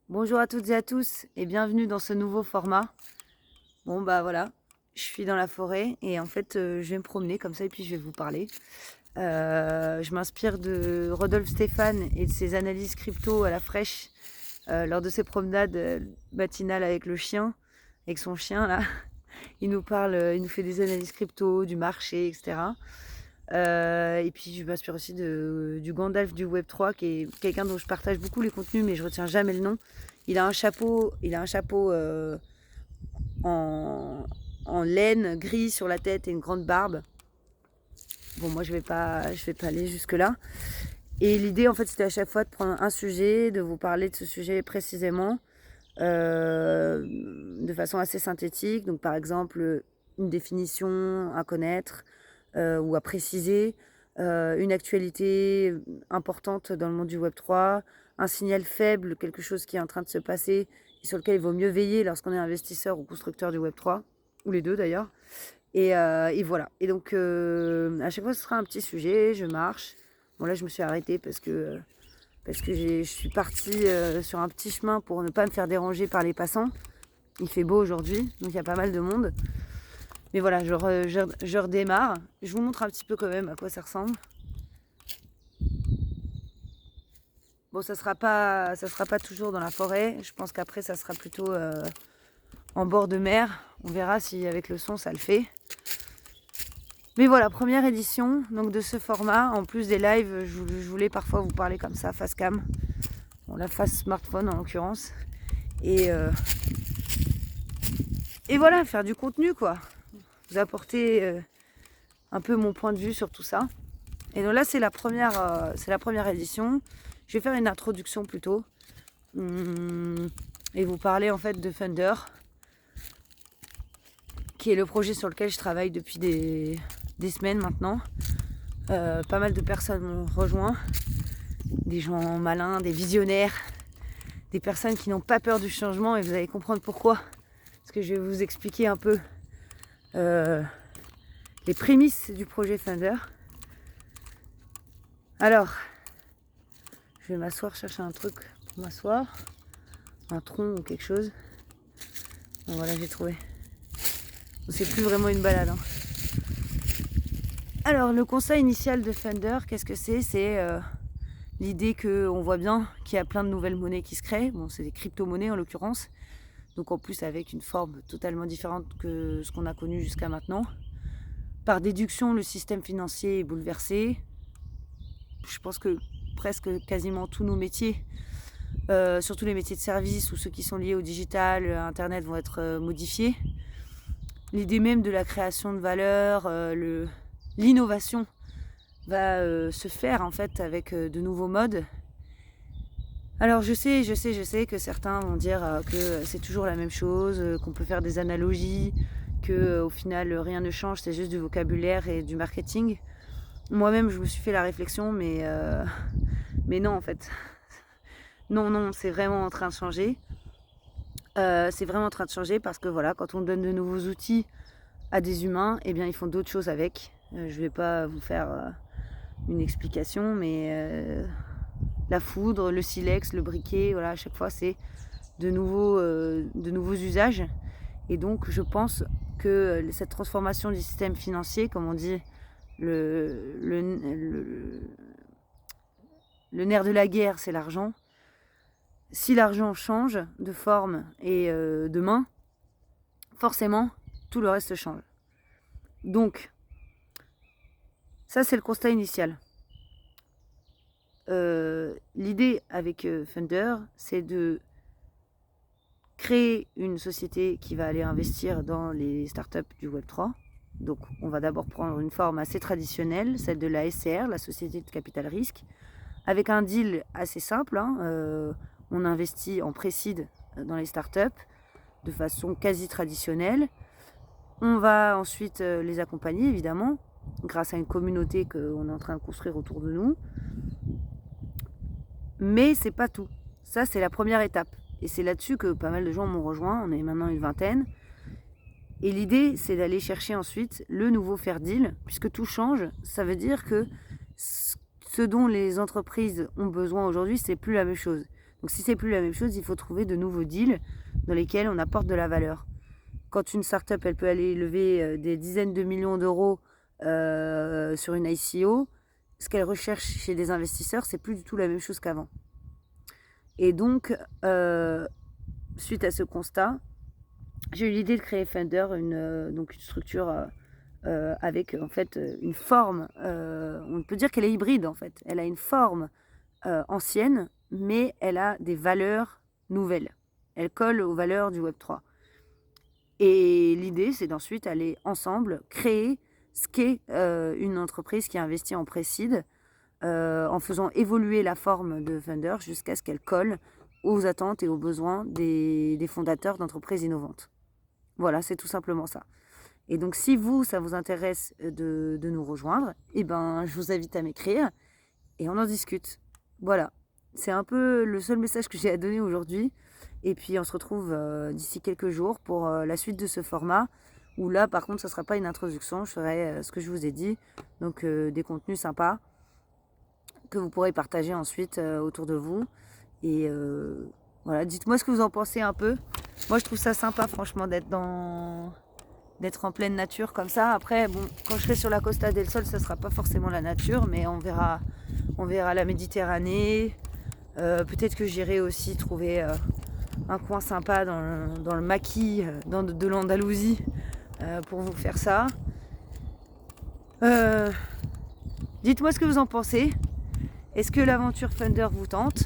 Bonjour à toutes et à tous et bienvenue dans ce nouveau format. Bon bah voilà, je suis dans la forêt et en fait je vais me promener comme ça et puis je vais vous parler. Je m'inspire de Rodolphe Stéphane et de ses analyses crypto à la fraîche lors de ses promenades matinales avec le chien, avec son chien là. Il nous parle, il nous fait des analyses crypto, du marché, etc. Et puis je m'inspire aussi du Gandalf du Web3, qui est quelqu'un dont je partage beaucoup les contenus, mais je retiens jamais le nom. Il a un chapeau en, en laine gris sur la tête et une grande barbe. Bon, moi je vais pas aller jusque là. Et l'idée en fait c'était à chaque fois de prendre un sujet, de vous parler de ce sujet précisément, de façon assez synthétique. Donc par exemple une définition à connaître ou à préciser, une actualité importante dans le monde du Web3, un signal faible, quelque chose qui est en train de se passer et sur lequel il vaut mieux veiller lorsqu'on est investisseur ou constructeur du Web3, ou les deux d'ailleurs. Et voilà. Et donc à chaque fois ce sera un petit sujet, je marche. Bon là je me suis arrêtée parce que je suis partie sur un petit chemin pour ne pas me faire déranger par les passants. Il fait beau aujourd'hui, donc il y a pas mal de monde. Mais voilà, je redémarre. Je vous montre un petit peu quand même à quoi ça ressemble. Bon, ça sera pas toujours dans la forêt. Je pense qu'après, ça sera plutôt en bord de mer. On verra si avec le son, ça le fait. Mais voilà, première édition donc de ce format. En plus des lives, je voulais parfois vous parler comme ça, face cam. Bon, la face smartphone en l'occurrence. Et, euh, et voilà, faire du contenu quoi. Vous apporter un peu mon point de vue sur tout ça. Et donc là, c'est la première édition. Je vais faire une introduction plutôt. Et vous parler en fait de Funder, qui est le projet sur lequel je travaille depuis des semaines maintenant. Pas mal de personnes m'ont rejoint. Des gens malins, des visionnaires, des personnes qui n'ont pas peur du changement, et vous allez comprendre pourquoi. Parce que je vais vous expliquer un peu les prémices du projet Funder. Alors, je vais m'asseoir, chercher un truc pour m'asseoir. Un tronc ou quelque chose. Donc voilà, j'ai trouvé. C'est plus vraiment une balade. Alors, le conseil initial de Funder, qu'est-ce que c'est? C'est l'idée qu'on voit bien qu'il y a plein de nouvelles monnaies qui se créent. Bon, c'est des crypto-monnaies en l'occurrence. Donc en plus avec une forme totalement différente que ce qu'on a connu jusqu'à maintenant. Par déduction, le système financier est bouleversé. Je pense que presque quasiment tous nos métiers, surtout les métiers de service ou ceux qui sont liés au digital, à Internet, vont être modifiés. L'idée même de la création de valeur, l'innovation va se faire en fait avec de nouveaux modes. Alors je sais que certains vont dire que c'est toujours la même chose, qu'on peut faire des analogies, que au final rien ne change, c'est juste du vocabulaire et du marketing. Moi-même je me suis fait la réflexion, mais non en fait. Non, c'est vraiment en train de changer. C'est vraiment en train de changer parce que voilà, quand on donne de nouveaux outils à des humains, eh bien ils font d'autres choses avec. Je vais pas vous faire une explication, mais la foudre, le silex, le briquet, voilà, à chaque fois c'est de nouveaux usages. Et donc je pense que cette transformation du système financier, comme on dit, le nerf de la guerre, c'est l'argent. Si l'argent change de forme et de main, forcément, tout le reste change. Donc, ça c'est le constat initial. L'idée avec Funder, c'est de créer une société qui va aller investir dans les startups du Web3. Donc on va d'abord prendre une forme assez traditionnelle, celle de la SCR, la société de capital risque, avec un deal assez simple. On investit en pré-seed dans les startups de façon quasi traditionnelle. On va ensuite les accompagner évidemment, grâce à une communauté qu'on est en train de construire autour de nous. Mais c'est pas tout. Ça, c'est la première étape. Et c'est là-dessus que pas mal de gens m'ont rejoint. On est maintenant une vingtaine. Et l'idée, c'est d'aller chercher ensuite le nouveau fair deal, puisque tout change. Ça veut dire que ce dont les entreprises ont besoin aujourd'hui, c'est plus la même chose. Donc si c'est plus la même chose, il faut trouver de nouveaux deals dans lesquels on apporte de la valeur. Quand une startup, elle peut aller lever des dizaines de millions d'euros sur une ICO, ce qu'elle recherche chez des investisseurs, c'est plus du tout la même chose qu'avant. Et donc, suite à ce constat, j'ai eu l'idée de créer Funder, donc une structure avec en fait une forme, on peut dire qu'elle est hybride en fait. Elle a une forme ancienne, mais elle a des valeurs nouvelles. Elle colle aux valeurs du Web3. Et l'idée, c'est d'ensuite aller ensemble créer ce qu'est une entreprise qui investit en pré-seed, en faisant évoluer la forme de Funder jusqu'à ce qu'elle colle aux attentes et aux besoins des fondateurs d'entreprises innovantes. Voilà, c'est tout simplement ça. Et donc, si ça vous intéresse de nous rejoindre, eh ben, je vous invite à m'écrire et on en discute. Voilà, c'est un peu le seul message que j'ai à donner aujourd'hui. Et puis, on se retrouve d'ici quelques jours pour la suite de ce format, où là, par contre, ce ne sera pas une introduction, je ferai ce que je vous ai dit, donc des contenus sympas que vous pourrez partager ensuite autour de vous. Et voilà, dites-moi ce que vous en pensez un peu. Moi, je trouve ça sympa, franchement, d'être en pleine nature comme ça. Après, bon, quand je serai sur la Costa del Sol, ça ne sera pas forcément la nature, mais on verra la Méditerranée. Peut-être que j'irai aussi trouver un coin sympa dans le maquis de l'Andalousie pour vous faire ça. Dites-moi ce que vous en pensez. Est-ce que l'aventure Funder vous tente?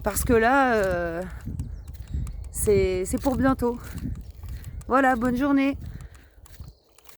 Parce que là, c'est pour bientôt. Voilà, bonne journée.